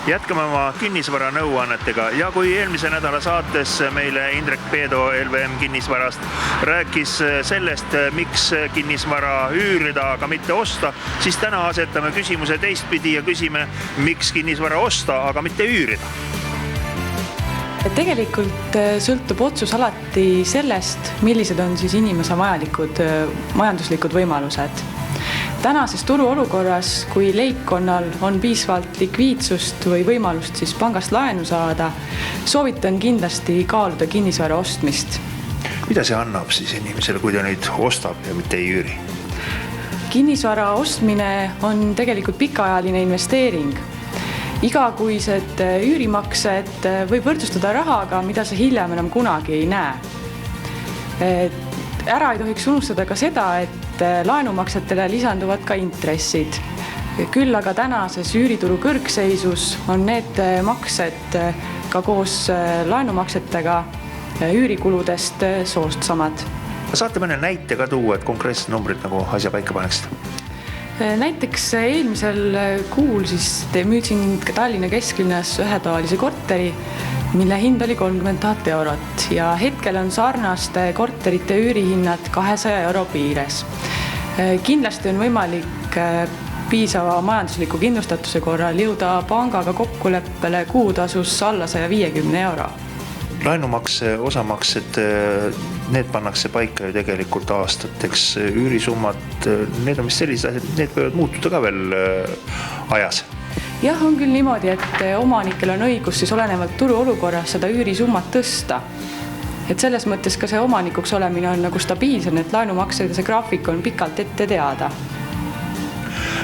Jätkame oma kinnisvara nõuannetega ja kui eelmise nädala saates meile Indrek Peedo LVM kinnisvarast rääkis sellest, miks kinnisvara üürida, aga mitte osta, siis täna asetame küsimuse teistpidi ja küsime, miks kinnisvara osta, aga mitte üürida. Tegelikult sõltub otsus alati sellest, millised on siis inimese vajalikud majanduslikud võimalused. Tänases turuolukorras, kui leibkonnal on piisavalt likviidsust või võimalust siis pangast laenu saada, soovitan kindlasti kaaluda kinnisvara ostmist. Mida see annab siis inimesele, kui ta nüüd ostab ja mitte ei üüri? Kinnisvara ostmine on tegelikult pikaajaline investeering. Igakuised üürimaksed võib võrdsustada rahaga, mida sa hiljem enam kunagi ei näe. Ära ei tohiks unustada ka seda, et laenumaksetele lisanduvad ka intressid. Küll aga tänases üürituru kõrgseisus on need maksed ka koos laenumaksetega üürikuludest soodsamad. Saate mõne näite ka tuua, et konkreetsed numbrid nagu asja paika paneksid? Näiteks eelmisel kuul siis müüdsin Tallinna kesklinnas ühetoalise korteri, mille hind oli 30 000 eurot ja hetkel on sarnaste korterite üürihinnad 200 euro piires. Kindlasti on võimalik piisava majandusliku kindlustatuse korral jõuda pangaga kokkuleppele kuutasus alla 150 euro. Laenumakse osamaksed, need pannakse paika ju tegelikult aastateks, üürisummad, need on vist sellised asjad, need võivad muutuda ka veel ajas. Jah, on küll niimoodi, et omanikel on õigus siis olenevalt turuolukorras seda üürisummat tõsta. Et selles mõttes ka see omanikuks olemine on nagu stabiilsem, et laenumaksed ja see graafik on pikalt ette teada.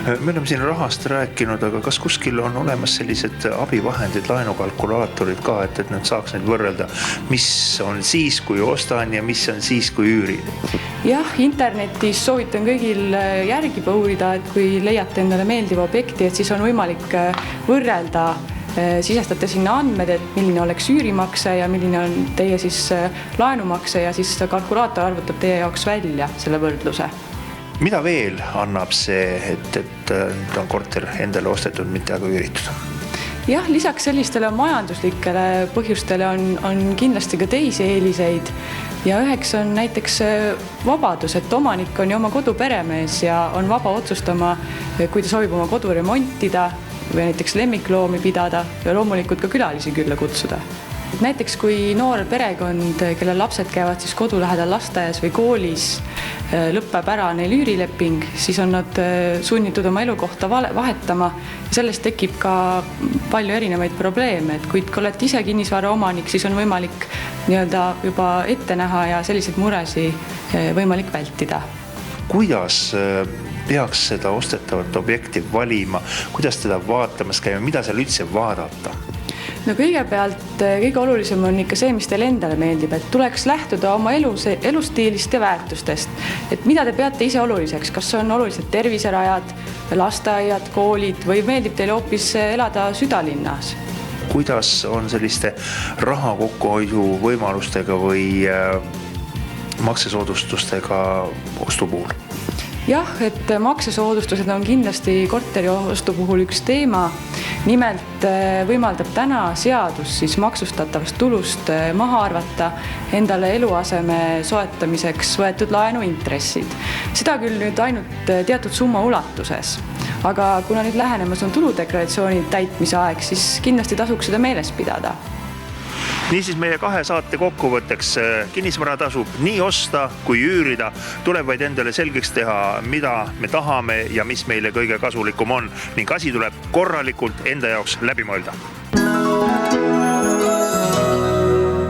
Me oleme siin rahast rääkinud, aga kas kuskil on olemas sellised abivahendid, laenukalkulaatorid ka, et nad saaks neid võrrelda, mis on siis, kui ostan ja mis on siis, kui üürin? Jah, internetis soovitan kõigil järgi uurida, et kui leiate endale meeldiva objekti, et siis on võimalik võrrelda, sisestate sinna andmed, et milline oleks üürimakse ja milline on teie siis laenumakse ja siis kalkulaator arvutab teie jaoks välja selle võrdluse. Mida veel annab see, et on korter endale ostetud, mitte aga üüritud? Jah, lisaks sellistele majanduslikele põhjustele on kindlasti ka teisi eeliseid ja üheks on näiteks vabadus, et omanik on ju oma kodu peremees ja on vaba otsustama, kui ta soovib oma kodu remontida või näiteks lemmikloomi pidada ja loomulikult ka külalisi külla kutsuda. Näiteks kui noor perekond, kelle lapsed käivad siis kodu lähedal lasteaias või koolis, lõppeb ära neil üürileping, siis on nad sunnitud oma elukohta vahetama ja sellest tekib ka palju erinevaid probleeme, et kui olete ise kinnisvara omanik, siis on võimalik juba ette näha ja selliseid muresi võimalik vältida. Kuidas peaks seda ostetavat objekti valima, kuidas teda vaatamas käima, mida seal üldse vaadata? No kõigepealt kõige olulisem on ikka see, mis teile endale meeldib, et tuleks lähtuda oma elustiilist ja väärtustest, et mida te peate ise oluliseks, kas on olulised terviserajad, lasteaiad, koolid või meeldib teile hoopis elada südalinnas? Kuidas on selliste raha kokkuhoiu võimalustega või maksesoodustustega ostu puhul? Jah, et maksesoodustused on kindlasti korteri ostu puhul üks teema. Nimelt võimaldab täna seadus siis maksustatavast tulust maha arvata endale eluaseme soetamiseks võetud laenu intressid. Seda küll nüüd ainult teatud summa ulatuses. Aga kuna nüüd lähenemas on tuludeklaratsiooni täitmise aeg, siis kindlasti tasuks seda meeles pidada. Niisiis meie 2 saate kokkuvõtteks kinnisvara tasub nii osta kui üürida, tuleb vaid endale selgeks teha, mida me tahame ja mis meile kõige kasulikum on ning asi tuleb korralikult enda jaoks läbi mõelda.